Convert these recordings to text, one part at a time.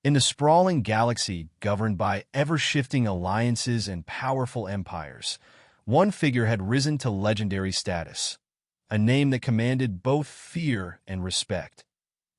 In the sprawling galaxy governed by ever-shifting alliances and powerful empires, one figure had risen to legendary status, a name that commanded both fear and respect: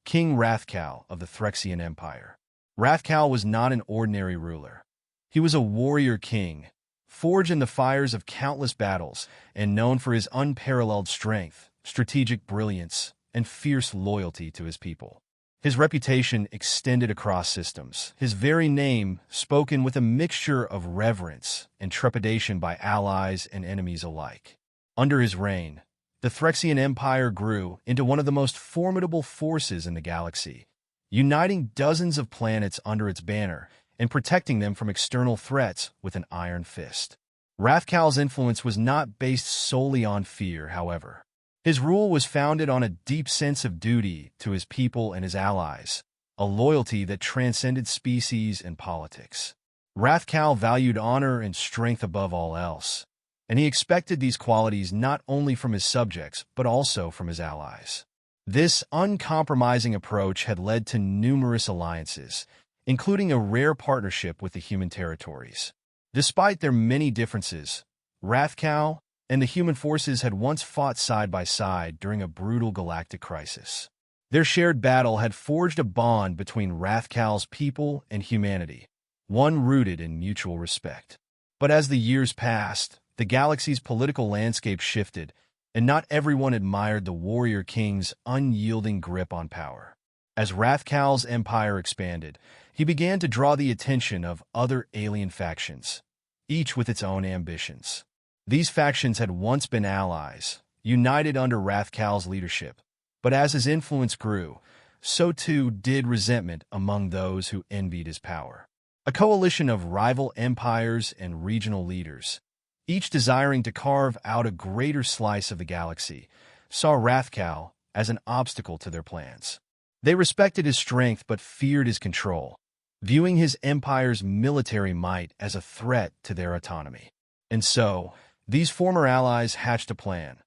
King Rathcal of the Threxian Empire. Rathcal was not an ordinary ruler. He was a warrior king, forged in the fires of countless battles and known for his unparalleled strength, strategic brilliance, and fierce loyalty to his people. His reputation extended across systems, his very name spoken with a mixture of reverence and trepidation by allies and enemies alike. Under his reign, the Threxian Empire grew into one of the most formidable forces in the galaxy, uniting dozens of planets under its banner and protecting them from external threats with an iron fist. Rathcal's influence was not based solely on fear, however. His rule was founded on a deep sense of duty to his people and his allies, a loyalty that transcended species and politics. Rathcal valued honor and strength above all else, and he expected these qualities not only from his subjects but also from his allies. This uncompromising approach had led to numerous alliances, including a rare partnership with the human territories. Despite their many differences, Rathcal and the human forces had once fought side by side during a brutal galactic crisis. Their shared battle had forged a bond between Rathcal's people and humanity, one rooted in mutual respect. But as the years passed, the galaxy's political landscape shifted, and not everyone admired the warrior king's unyielding grip on power. As Rathcal's empire expanded, he began to draw the attention of other alien factions, each with its own ambitions. These factions had once been allies, united under Rathcal's leadership, but as his influence grew, so too did resentment among those who envied his power. A coalition of rival empires and regional leaders, each desiring to carve out a greater slice of the galaxy, saw Rathcal as an obstacle to their plans. They respected his strength but feared his control, viewing his empire's military might as a threat to their autonomy. And so, these former allies hatched a plan,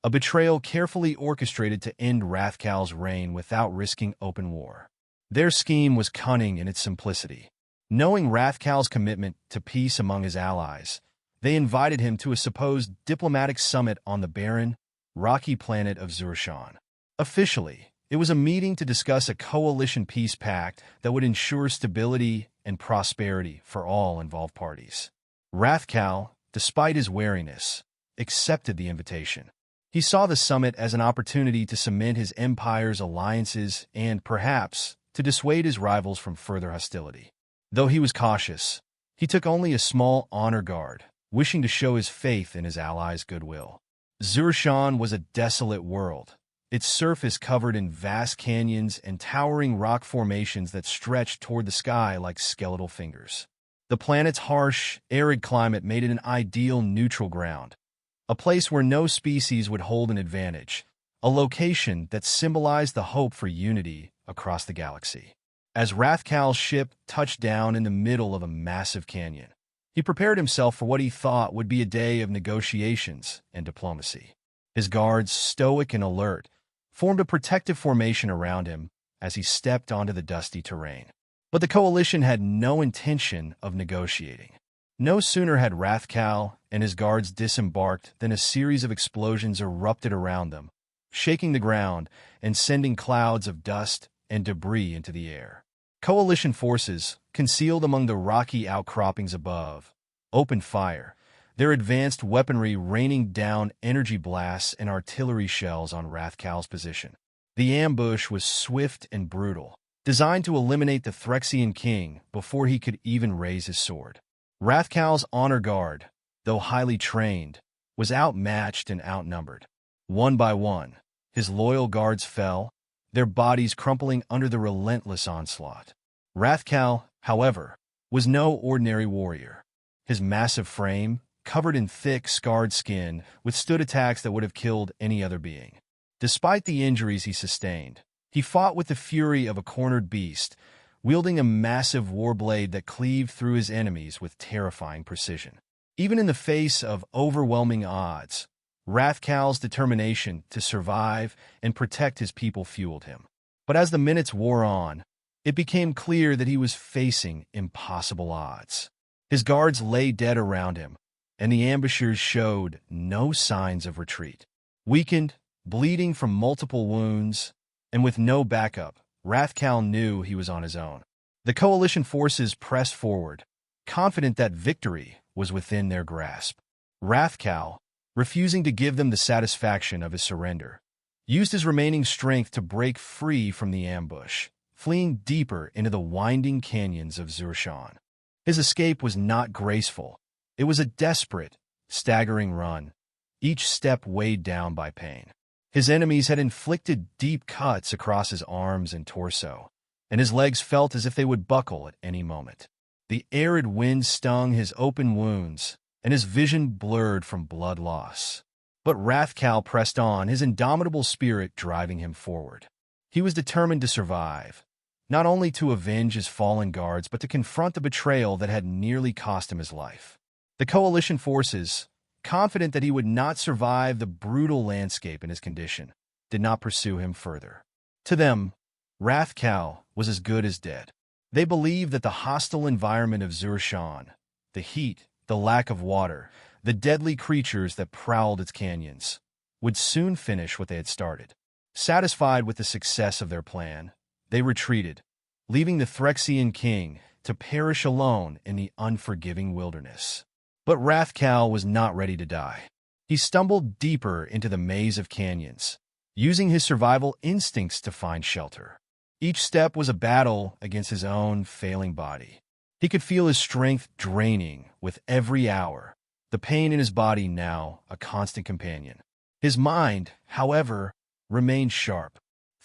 a betrayal carefully orchestrated to end Rathcal's reign without risking open war. Their scheme was cunning in its simplicity. Knowing Rathcal's commitment to peace among his allies, they invited him to a supposed diplomatic summit on the barren, rocky planet of Zurshan. Officially, it was a meeting to discuss a coalition peace pact that would ensure stability and prosperity for all involved parties. Rathcal, despite his wariness, accepted the invitation. He saw the summit as an opportunity to cement his empire's alliances and, perhaps, to dissuade his rivals from further hostility. Though he was cautious, he took only a small honor guard, wishing to show his faith in his allies' goodwill. Zurshan was a desolate world, its surface covered in vast canyons and towering rock formations that stretched toward the sky like skeletal fingers. The planet's harsh, arid climate made it an ideal neutral ground, a place where no species would hold an advantage, a location that symbolized the hope for unity across the galaxy. As Rathcal's ship touched down in the middle of a massive canyon, he prepared himself for what he thought would be a day of negotiations and diplomacy. His guards, stoic and alert, formed a protective formation around him as he stepped onto the dusty terrain. But the coalition had no intention of negotiating. No sooner had Rathcal and his guards disembarked than a series of explosions erupted around them, shaking the ground and sending clouds of dust and debris into the air. Coalition forces, concealed among the rocky outcroppings above, opened fire, their advanced weaponry raining down energy blasts and artillery shells on Rathcal's position. The ambush was swift and brutal, designed to eliminate the Threxian king before he could even raise his sword. Rathcal's honor guard, though highly trained, was outmatched and outnumbered. One by one, his loyal guards fell, their bodies crumpling under the relentless onslaught. Rathcal, however, was no ordinary warrior. His massive frame, covered in thick, scarred skin, withstood attacks that would have killed any other being. Despite the injuries he sustained, he fought with the fury of a cornered beast, wielding a massive war blade that cleaved through his enemies with terrifying precision. Even in the face of overwhelming odds, Rathcal's determination to survive and protect his people fueled him. But as the minutes wore on, It became clear that he was facing impossible odds. His guards lay dead around him, and the ambushers showed no signs of retreat. Weakened, bleeding from multiple wounds, and with no backup, Rathcal knew he was on his own. The coalition forces pressed forward, confident that victory was within their grasp. Rathcal, refusing to give them the satisfaction of his surrender, used his remaining strength to break free from the ambush, fleeing deeper into the winding canyons of Zurshan. His escape was not graceful. It was a desperate, staggering run, each step weighed down by pain. His enemies had inflicted deep cuts across his arms and torso, and his legs felt as if they would buckle at any moment. The arid wind stung his open wounds, and his vision blurred from blood loss. But Rathcal pressed on, his indomitable spirit driving him forward. He was determined to survive, not only to avenge his fallen guards, but to confront the betrayal that had nearly cost him his life. The coalition forces, confident that he would not survive the brutal landscape in his condition, did not pursue him further. To them, Rathcal was as good as dead. They believed that the hostile environment of Zurshan, the heat, the lack of water, the deadly creatures that prowled its canyons, would soon finish what they had started. Satisfied with the success of their plan, they retreated, leaving the Phyrexian king to perish alone in the unforgiving wilderness. But Rathcal was not ready to die. He stumbled deeper into the maze of canyons, using his survival instincts to find shelter. Each step was a battle against his own failing body. He could feel his strength draining with every hour, the pain in his body now a constant companion. His mind, however, remained sharp.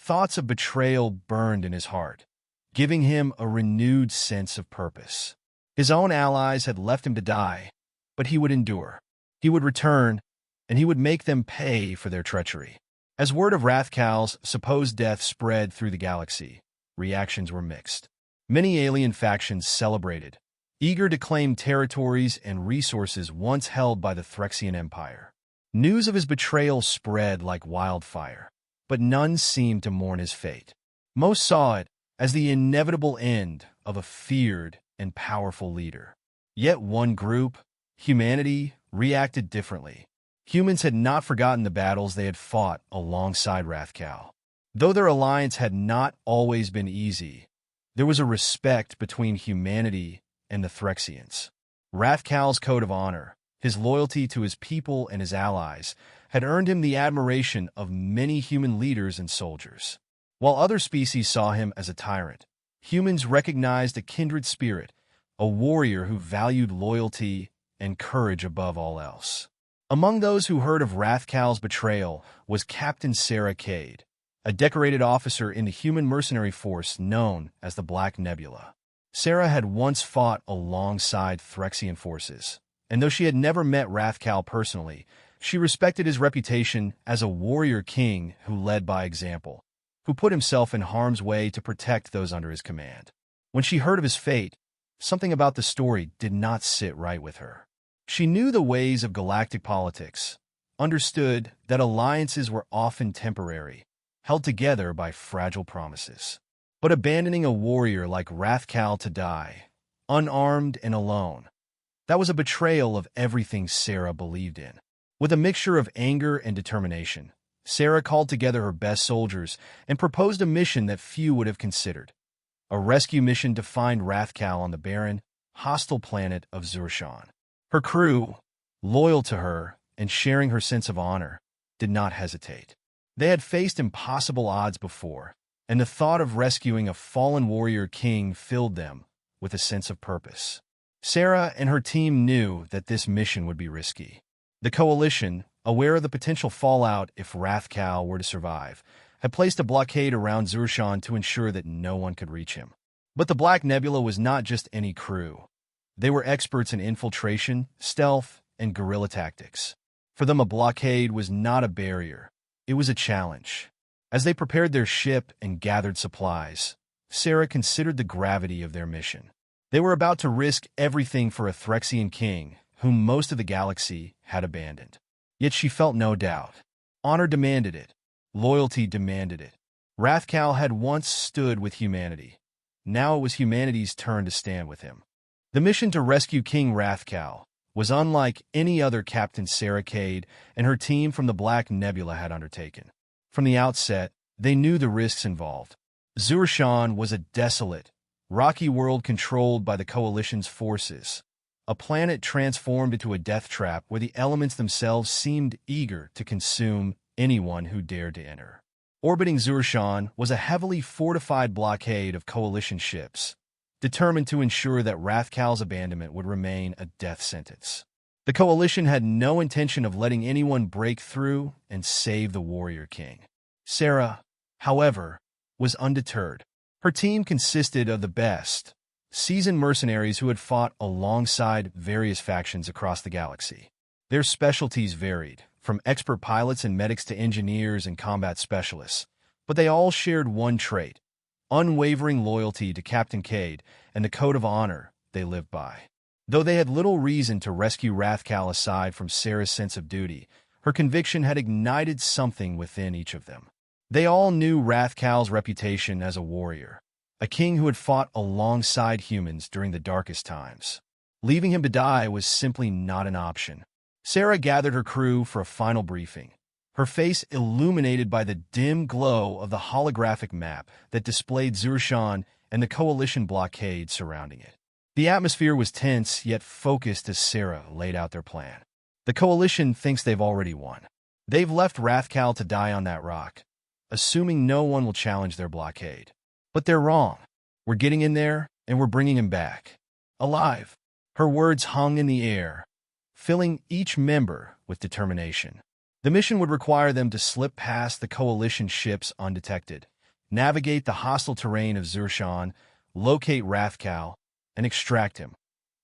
Thoughts of betrayal burned in his heart, giving him a renewed sense of purpose. His own allies had left him to die, but he would endure. He would return, and he would make them pay for their treachery. As word of Rathcal's supposed death spread through the galaxy, reactions were mixed. Many alien factions celebrated, eager to claim territories and resources once held by the Phyrexian Empire. News of his betrayal spread like wildfire, but none seemed to mourn his fate. Most saw it as the inevitable end of a feared and powerful leader. Yet one group, humanity, reacted differently. Humans had not forgotten the battles they had fought alongside Rathcal. Though their alliance had not always been easy, there was a respect between humanity and the Phyrexians. Rathcal's code of honor, his loyalty to his people and his allies, had earned him the admiration of many human leaders and soldiers. While other species saw him as a tyrant, humans recognized a kindred spirit, a warrior who valued loyalty and courage above all else. Among those who heard of Rathcal's betrayal was Captain Sarah Cade, a decorated officer in the human mercenary force known as the Black Nebula. Sarah had once fought alongside Phyrexian forces, and though she had never met Rathcal personally, she respected his reputation as a warrior king who led by example, who put himself in harm's way to protect those under his command. When she heard of his fate, something about the story did not sit right with her. She knew the ways of galactic politics, understood that alliances were often temporary, held together by fragile promises. But abandoning a warrior like Rathcal to die, unarmed and alone, that was a betrayal of everything Sarah believed in. With a mixture of anger and determination, Sarah called together her best soldiers and proposed a mission that few would have considered. A rescue mission to find Rathcal on the barren, hostile planet of Zurshan. Her crew, loyal to her and sharing her sense of honor, did not hesitate. They had faced impossible odds before, and the thought of rescuing a fallen warrior king filled them with a sense of purpose. Sarah and her team knew that this mission would be risky. The coalition, aware of the potential fallout if Rathcal were to survive, had placed a blockade around Zurshan to ensure that no one could reach him. But the Black Nebula was not just any crew. They were experts in infiltration, stealth, and guerrilla tactics. For them, a blockade was not a barrier. It was a challenge. As they prepared their ship and gathered supplies, Sarah considered the gravity of their mission. They were about to risk everything for a Phyrexian king whom most of the galaxy had abandoned. Yet she felt no doubt. Honor demanded it. Loyalty demanded it. Rathcal had once stood with humanity, Now it was humanity's turn to stand with him. The mission to rescue King Rathcal was unlike any other Captain Sarah Cade and her team from the Black Nebula had undertaken. From the outset, they knew the risks involved. Zurshan was a desolate, rocky world controlled by the Coalition's forces, a planet transformed into a death trap where the elements themselves seemed eager to consume anyone who dared to enter. Orbiting Zurshan was a heavily fortified blockade of Coalition ships, determined to ensure that Rathcal's abandonment would remain a death sentence. The Coalition had no intention of letting anyone break through and save the Warrior King. Sarah, however, was undeterred. Her team consisted of the best, seasoned mercenaries who had fought alongside various factions across the galaxy. Their specialties varied, from expert pilots and medics to engineers and combat specialists, but they all shared one trait: unwavering loyalty to Captain Cade and the code of honor they lived by. Though they had little reason to rescue Rathcal aside from Sarah's sense of duty, her conviction had ignited something within each of them. They all knew Rathcal's reputation as a warrior, a king who had fought alongside humans during the darkest times. Leaving him to die was simply not an option. Sarah gathered her crew for a final briefing, her face illuminated by the dim glow of the holographic map that displayed Zurshan and the Coalition blockade surrounding it. The atmosphere was tense yet focused as Sarah laid out their plan. The Coalition thinks they've already won. They've left Rathcal to die on that rock, assuming no one will challenge their blockade. But they're wrong. We're getting in there, and we're bringing him back. Alive. Her words hung in the air, filling each member with determination. The mission would require them to slip past the Coalition ships undetected, navigate the hostile terrain of Zurshan, locate Rathcal, and extract him,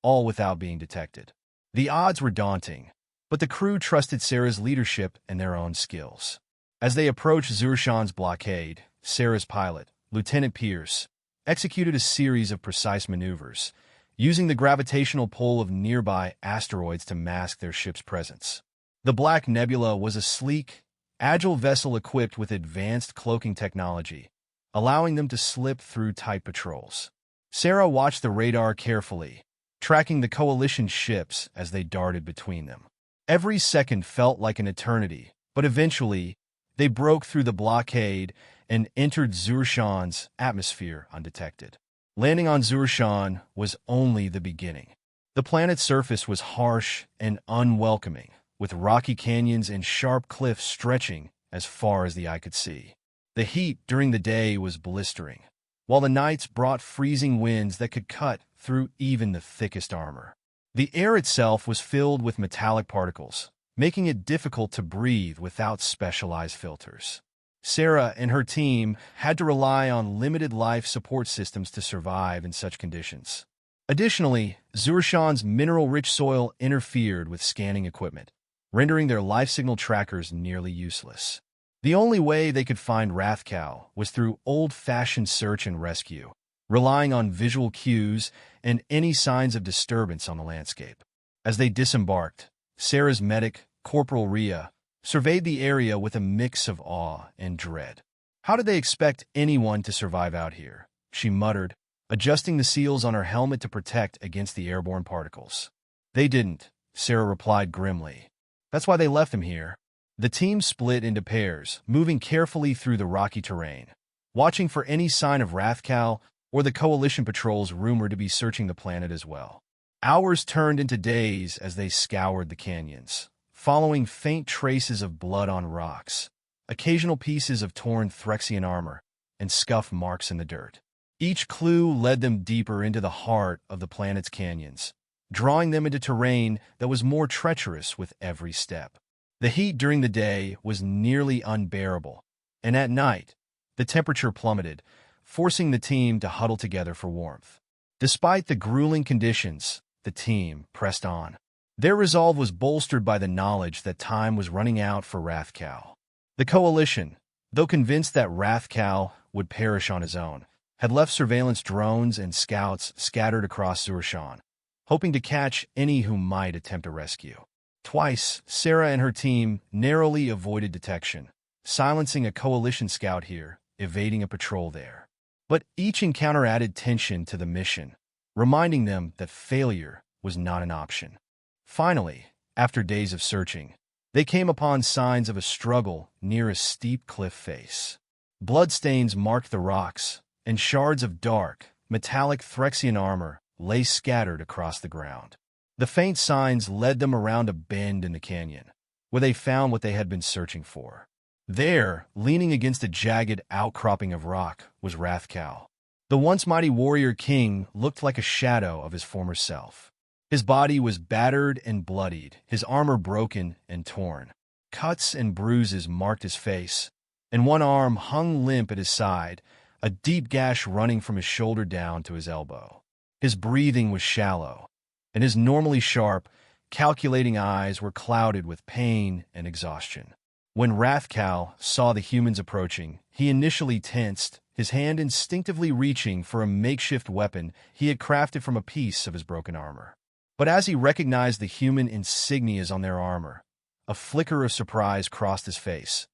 all without being detected. The odds were daunting, but the crew trusted Sarah's leadership and their own skills. As they approached Zurshan's blockade, Sarah's pilot, Lieutenant Pierce, executed a series of precise maneuvers, using the gravitational pull of nearby asteroids to mask their ship's presence. The Black Nebula was a sleek, agile vessel equipped with advanced cloaking technology, allowing them to slip through tight patrols. Sarah watched the radar carefully, tracking the Coalition ships as they darted between them. Every second felt like an eternity, but eventually, they broke through the blockade and entered Zurshan's atmosphere undetected. Landing on Zurshan was only the beginning. The planet's surface was harsh and unwelcoming, with rocky canyons and sharp cliffs stretching as far as the eye could see. The heat during the day was blistering, while the nights brought freezing winds that could cut through even the thickest armor. The air itself was filled with metallic particles, making it difficult to breathe without specialized filters. Sarah and her team had to rely on limited life support systems to survive in such conditions. Additionally, Zurshan's mineral-rich soil interfered with scanning equipment, rendering their life signal trackers nearly useless. The only way they could find Rathcal was through old-fashioned search and rescue, relying on visual cues and any signs of disturbance on the landscape. As they disembarked, Sarah's medic, Corporal Rhea, surveyed the area with a mix of awe and dread. How did they expect anyone to survive out here? She muttered, adjusting the seals on her helmet to protect against the airborne particles. They didn't, Sarah replied grimly. That's why they left them here. The team split into pairs, moving carefully through the rocky terrain, watching for any sign of Rathcal or the Coalition patrols rumored to be searching the planet as well. Hours turned into days as they scoured the canyons, following faint traces of blood on rocks, occasional pieces of torn Threxian armor, and scuff marks in the dirt. Each clue led them deeper into the heart of the planet's canyons, drawing them into terrain that was more treacherous with every step. The heat during the day was nearly unbearable, and at night, the temperature plummeted, forcing the team to huddle together for warmth. Despite the grueling conditions, the team pressed on. Their resolve was bolstered by the knowledge that time was running out for Rathcal. The Coalition, though convinced that Rathcal would perish on his own, had left surveillance drones and scouts scattered across Zurshan, hoping to catch any who might attempt a rescue. Twice, Sarah and her team narrowly avoided detection, silencing a Coalition scout here, evading a patrol there. But each encounter added tension to the mission, reminding them that failure was not an option. Finally, after days of searching, they came upon signs of a struggle near a steep cliff face. Bloodstains marked the rocks, and shards of dark, metallic Threxian armor lay scattered across the ground. The faint signs led them around a bend in the canyon, where they found what they had been searching for. There, leaning against a jagged outcropping of rock, was Rathcal. The once mighty warrior king looked like a shadow of his former self. His body was battered and bloodied, his armor broken and torn. Cuts and bruises marked his face, and one arm hung limp at his side, a deep gash running from his shoulder down to his elbow. His breathing was shallow, and his normally sharp, calculating eyes were clouded with pain and exhaustion. When Rathcal saw the humans approaching, he initially tensed, his hand instinctively reaching for a makeshift weapon he had crafted from a piece of his broken armor. But as he recognized the human insignias on their armor, a flicker of surprise crossed his face,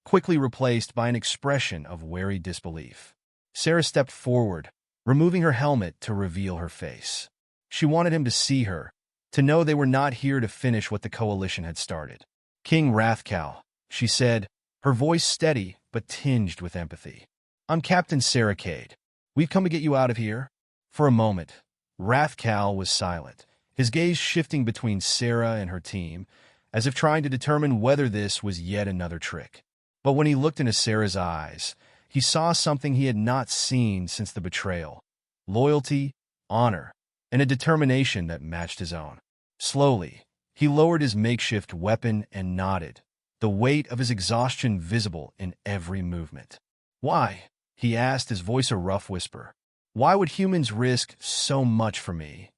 quickly replaced by an expression of wary disbelief. Sarah stepped forward, removing her helmet to reveal her face. She wanted him to see her, to know they were not here to finish what the coalition had started. "King Rathcal," she said, her voice steady but tinged with empathy. "I'm Captain Sarah Cade. We've come to get you out of here." For a moment, Rathcal was silent, his gaze shifting between Sarah and her team, as if trying to determine whether this was yet another trick. But when he looked into Sarah's eyes, he saw something he had not seen since the betrayal: loyalty, honor, and a determination that matched his own. Slowly, he lowered his makeshift weapon and nodded, the weight of his exhaustion visible in every movement. "Why?" he asked, his voice a rough whisper. "Why would humans risk so much for me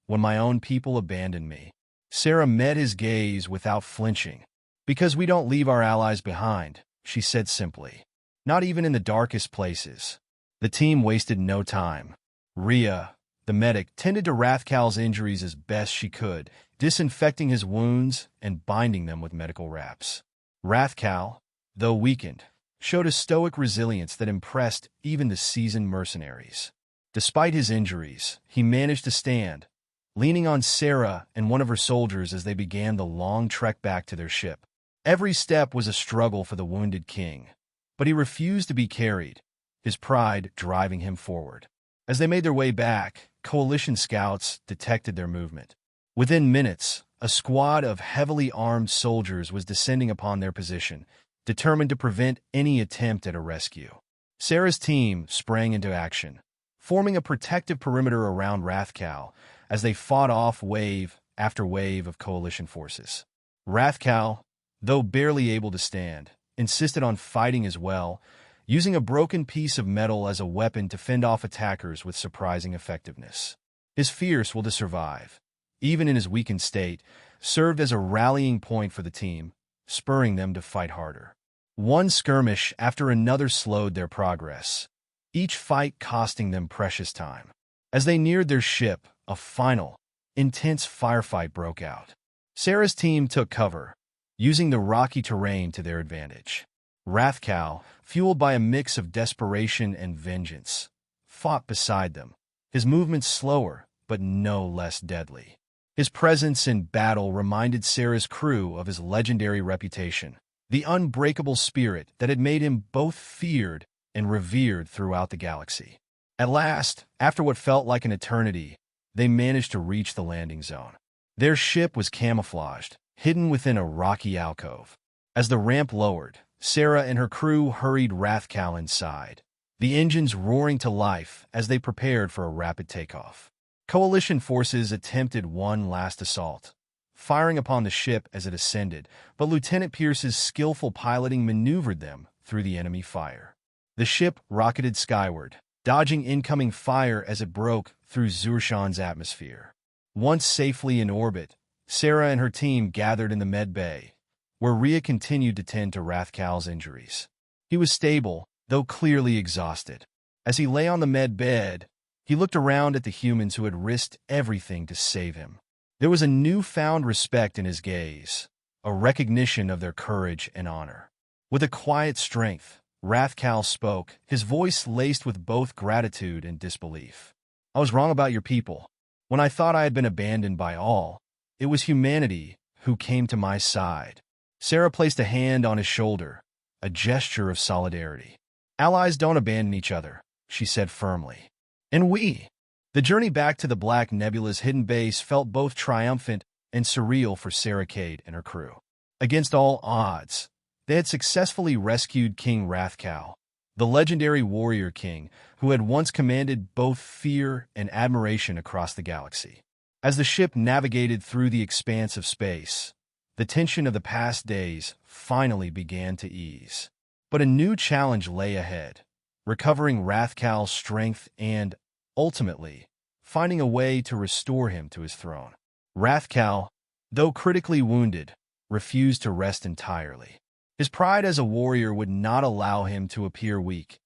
when my own people abandoned me?" Sarah met his gaze without flinching. "Because we don't leave our allies behind," she said simply. "Not even in the darkest places." The team wasted no time. Rhea, the medic, tended to Rathcal's injuries as best she could, disinfecting his wounds and binding them with medical wraps. Rathcal, though weakened, showed a stoic resilience that impressed even the seasoned mercenaries. Despite his injuries, he managed to stand, leaning on Sarah and one of her soldiers as they began the long trek back to their ship. Every step was a struggle for the wounded king, but he refused to be carried, his pride driving him forward. As they made their way back, coalition scouts detected their movement. Within minutes, a squad of heavily armed soldiers was descending upon their position, determined to prevent any attempt at a rescue. Sarah's team sprang into action, forming a protective perimeter around Rathcal as they fought off wave after wave of coalition forces. Rathcal, though barely able to stand, insisted on fighting as well, using a broken piece of metal as a weapon to fend off attackers with surprising effectiveness. His fierce will to survive, even in his weakened state, served as a rallying point for the team, spurring them to fight harder. One skirmish after another slowed their progress, each fight costing them precious time. As they neared their ship, a final, intense firefight broke out. Sarah's team took cover, using the rocky terrain to their advantage. Rathcal, fueled by a mix of desperation and vengeance, fought beside them, his movements slower but no less deadly. His presence in battle reminded Sarah's crew of his legendary reputation, the unbreakable spirit that had made him both feared and revered throughout the galaxy. At last, after what felt like an eternity, they managed to reach the landing zone. Their ship was camouflaged, hidden within a rocky alcove. As the ramp lowered, Sarah and her crew hurried Rathcal inside, the engines roaring to life as they prepared for a rapid takeoff. Coalition forces attempted one last assault, firing upon the ship as it ascended, but Lieutenant Pierce's skillful piloting maneuvered them through the enemy fire. The ship rocketed skyward, dodging incoming fire as it broke through Zurshan's atmosphere. Once safely in orbit, Sarah and her team gathered in the med bay, where Rhea continued to tend to Rathcal's injuries. He was stable, though clearly exhausted. As he lay on the med bed, he looked around at the humans who had risked everything to save him. There was a newfound respect in his gaze, a recognition of their courage and honor. With a quiet strength, Rathcal spoke, his voice laced with both gratitude and disbelief. I was wrong about your people. When I thought I had been abandoned by all, it was humanity who came to my side. Sarah placed a hand on his shoulder, a gesture of solidarity. Allies don't abandon each other, she said firmly. And we. The journey back to the Black Nebula's hidden base felt both triumphant and surreal for Sarah Cade and her crew. Against all odds, they had successfully rescued King Rathcal, the legendary warrior king who had once commanded both fear and admiration across the galaxy. As the ship navigated through the expanse of space, the tension of the past days finally began to ease. But a new challenge lay ahead, recovering Rathcal's strength and, ultimately, finding a way to restore him to his throne. Rathcal, though critically wounded, refused to rest entirely. His pride as a warrior would not allow him to appear weak,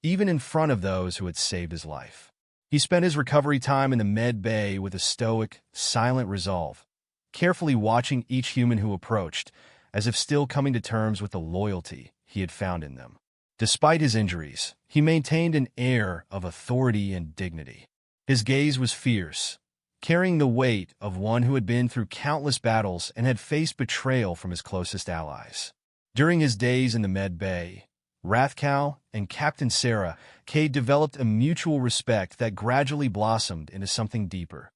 even in front of those who had saved his life. He spent his recovery time in the med bay with a stoic, silent resolve, carefully watching each human who approached, as if still coming to terms with the loyalty he had found in them. Despite his injuries, he maintained an air of authority and dignity. His gaze was fierce, carrying the weight of one who had been through countless battles and had faced betrayal from his closest allies. During his days in the med bay, Rathcal and Captain Sarah Cade developed a mutual respect that gradually blossomed into something deeper,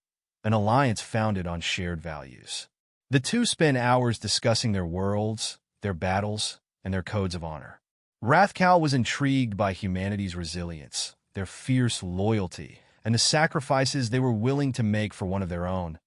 an alliance founded on shared values. The two spent hours discussing their worlds, their battles, and their codes of honor. Rathcal was intrigued by humanity's resilience, their fierce loyalty, and the sacrifices they were willing to make for one of their own,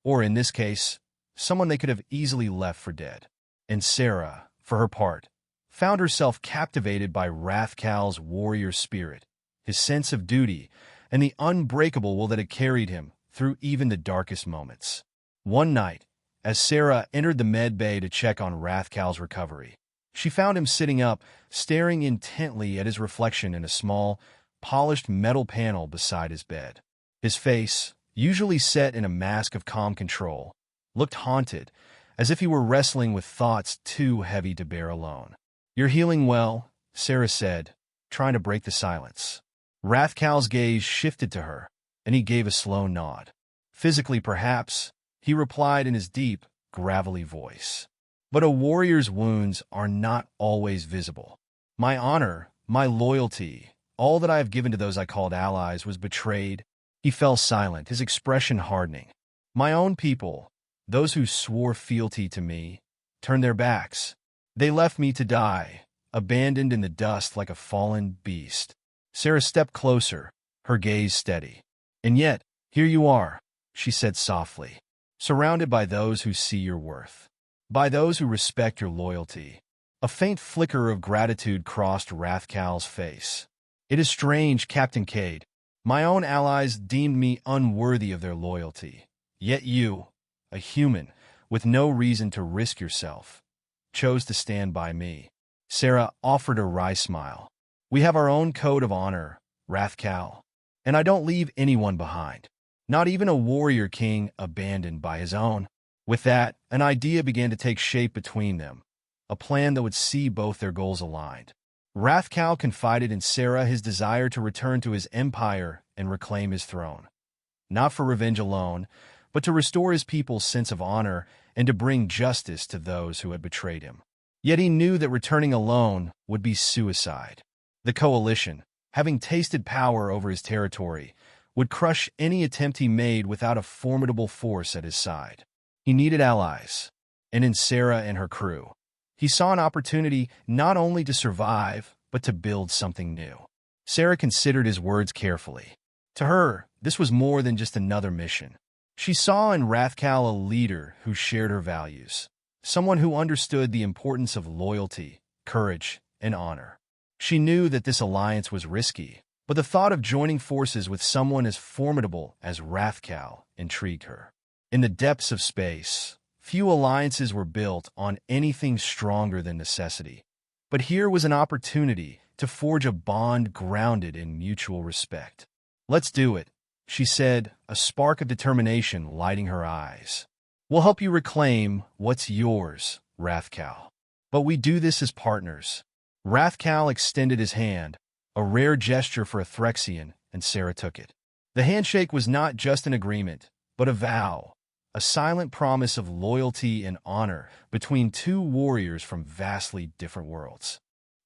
or in this case, someone they could have easily left for dead. And Sarah, for her part, found herself captivated by Rathcal's warrior spirit, his sense of duty, and the unbreakable will that had carried him through even the darkest moments. One night, as Sarah entered the med bay to check on Rathcal's recovery, she found him sitting up, staring intently at his reflection in a small, polished metal panel beside his bed. His face, usually set in a mask of calm control, looked haunted, as if he were wrestling with thoughts too heavy to bear alone. "You're healing well," Sarah said, trying to break the silence. Rathcal's gaze shifted to her, and he gave a slow nod. "Physically, perhaps," he replied in his deep, gravelly voice. "But a warrior's wounds are not always visible. My honor, my loyalty, all that I have given to those I called allies was betrayed." He fell silent, his expression hardening. "My own people, those who swore fealty to me, turned their backs. They left me to die, abandoned in the dust like a fallen beast." Sarah stepped closer, her gaze steady. "And yet, here you are," she said softly, "surrounded by those who see your worth, by those who respect your loyalty." A faint flicker of gratitude crossed Rathcal's face. "It is strange, Captain Cade. My own allies deemed me unworthy of their loyalty. Yet you, a human, with no reason to risk yourself, chose to stand by me." Sarah offered a wry smile. "We have our own code of honor, Rathcal, and I don't leave anyone behind, not even a warrior king abandoned by his own." With that, an idea began to take shape between them, a plan that would see both their goals aligned. Rathcal confided in Sarah his desire to return to his empire and reclaim his throne, not for revenge alone, but to restore his people's sense of honor and to bring justice to those who had betrayed him. Yet he knew that returning alone would be suicide. The coalition, having tasted power over his territory, would crush any attempt he made without a formidable force at his side. He needed allies, and in Sarah and her crew, he saw an opportunity not only to survive, but to build something new. Sarah considered his words carefully. To her, this was more than just another mission. She saw in Rathcal a leader who shared her values, someone who understood the importance of loyalty, courage, and honor. She knew that this alliance was risky, but the thought of joining forces with someone as formidable as Rathcal intrigued her. In the depths of space, few alliances were built on anything stronger than necessity. But here was an opportunity to forge a bond grounded in mutual respect. "Let's do it," she said, a spark of determination lighting her eyes. "We'll help you reclaim what's yours, Rathcal. But we do this as partners. Rathcal extended his hand, a rare gesture for a Threxian, and Sarah took it. The handshake was not just an agreement, but a vow, a silent promise of loyalty and honor between two warriors from vastly different worlds.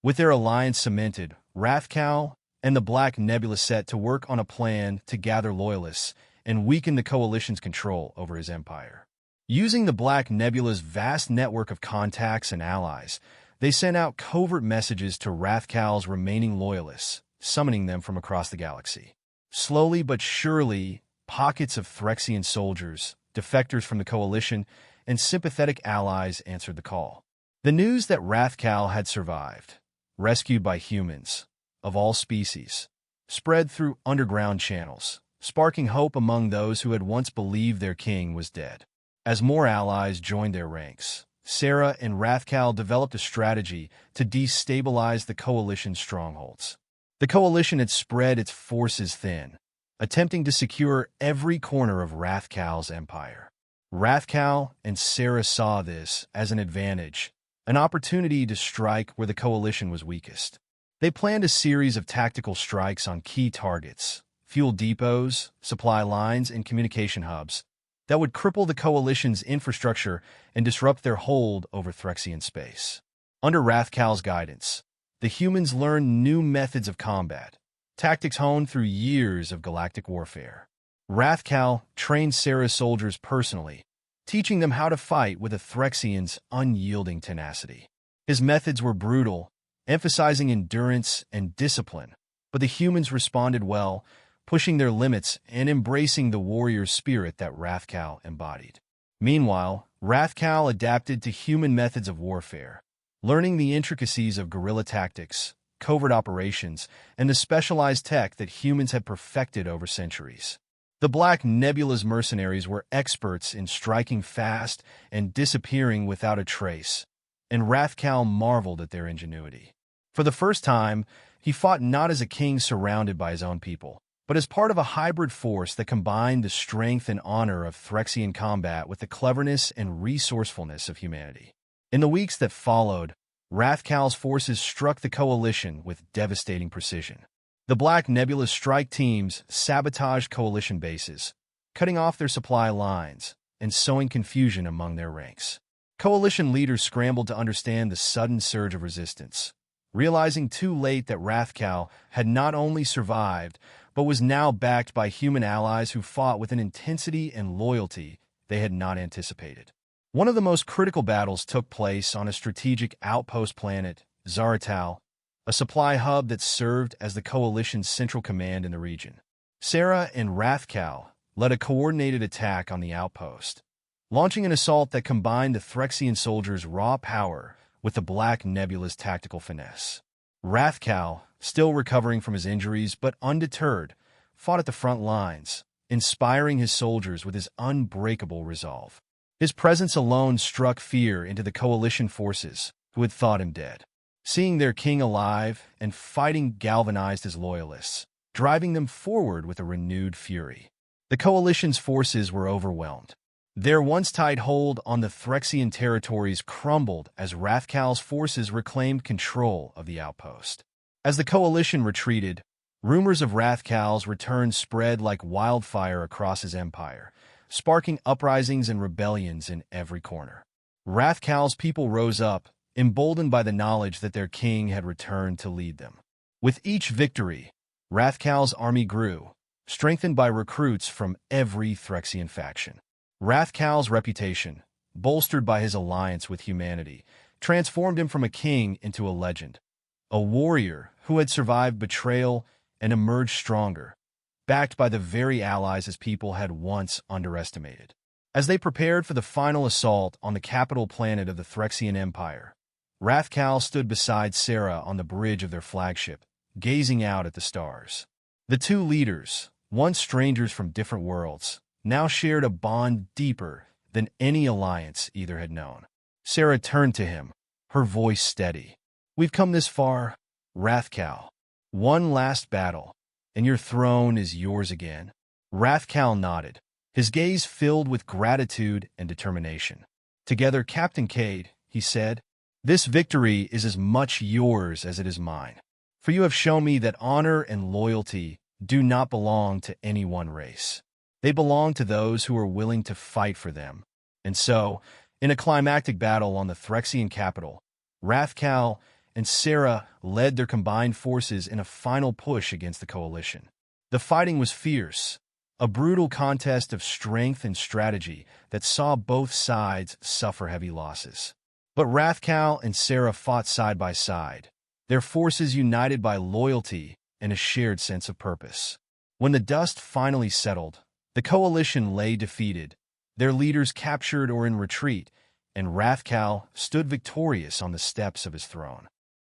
With their alliance cemented, Rathcal and the Black Nebula set to work on a plan to gather loyalists and weaken the Coalition's control over his empire. Using the Black Nebula's vast network of contacts and allies, they sent out covert messages to Rathcal's remaining loyalists, summoning them from across the galaxy. Slowly but surely, pockets of Threxian soldiers, defectors from the Coalition, and sympathetic allies answered the call. The news that Rathcal had survived, rescued by humans, of all species, spread through underground channels, sparking hope among those who had once believed their king was dead. As more allies joined their ranks, Sarah and Rathcal developed a strategy to destabilize the Coalition's strongholds. The Coalition had spread its forces thin, attempting to secure every corner of Rathcal's empire. Rathcal and Sarah saw this as an advantage, an opportunity to strike where the Coalition was weakest. They planned a series of tactical strikes on key targets, fuel depots, supply lines, and communication hubs, that would cripple the Coalition's infrastructure and disrupt their hold over Threxian space. Under Rathcal's guidance, the humans learned new methods of combat, tactics honed through years of galactic warfare. Rathcal trained Sarah's soldiers personally, teaching them how to fight with a Threxian's unyielding tenacity. His methods were brutal, emphasizing endurance and discipline, but the humans responded well, pushing their limits and embracing the warrior spirit that Rathcal embodied. Meanwhile, Rathcal adapted to human methods of warfare, learning the intricacies of guerrilla tactics, covert operations, and the specialized tech that humans had perfected over centuries. The Black Nebula's mercenaries were experts in striking fast and disappearing without a trace, and Rathcal marveled at their ingenuity. For the first time, he fought not as a king surrounded by his own people, but as part of a hybrid force that combined the strength and honor of Threxian combat with the cleverness and resourcefulness of humanity. In the weeks that followed, Rathcal's forces struck the Coalition with devastating precision. The Black Nebula's strike teams sabotaged Coalition bases, cutting off their supply lines and sowing confusion among their ranks. Coalition leaders scrambled to understand the sudden surge of resistance, realizing too late that Rathcal had not only survived, but was now backed by human allies who fought with an intensity and loyalty they had not anticipated. One of the most critical battles took place on a strategic outpost planet, Zaratal, a supply hub that served as the Coalition's central command in the region. Sarah and Rathcal led a coordinated attack on the outpost, launching an assault that combined the Threxian soldiers' raw power with the Black Nebula's tactical finesse. Rathcal, still recovering from his injuries but undeterred, fought at the front lines, inspiring his soldiers with his unbreakable resolve. His presence alone struck fear into the Coalition forces, who had thought him dead. Seeing their king alive and fighting galvanized his loyalists, driving them forward with a renewed fury. The Coalition's forces were overwhelmed. Their once-tight hold on the Threxian territories crumbled as Rathcal's forces reclaimed control of the outpost. As the Coalition retreated, rumors of Rathcal's return spread like wildfire across his empire, sparking uprisings and rebellions in every corner. Rathcal's people rose up, emboldened by the knowledge that their king had returned to lead them. With each victory, Rathcal's army grew, strengthened by recruits from every Threxian faction. Rathcal's reputation, bolstered by his alliance with humanity, transformed him from a king into a legend, a warrior who had survived betrayal and emerged stronger, backed by the very allies his people had once underestimated. As they prepared for the final assault on the capital planet of the Threxian Empire, Rathcal stood beside Sarah on the bridge of their flagship, gazing out at the stars. The two leaders, once strangers from different worlds, now shared a bond deeper than any alliance either had known. Sarah turned to him, her voice steady. "We've come this far, Rathcal. One last battle, and your throne is yours again." Rathcal nodded, his gaze filled with gratitude and determination. "Together, Captain Cade," he said, This victory is as much yours as it is mine. For you have shown me that honor and loyalty do not belong to any one race. They belong to those who are willing to fight for them. And so, in a climactic battle on the Threxian capital, Rathcal and Sarah led their combined forces in a final push against the coalition. The fighting was fierce, a brutal contest of strength and strategy that saw both sides suffer heavy losses. But Rathcal and Sarah fought side by side, their forces united by loyalty and a shared sense of purpose. When the dust finally settled, the coalition lay defeated, their leaders captured or in retreat, and Rathcal stood victorious on the steps of his throne.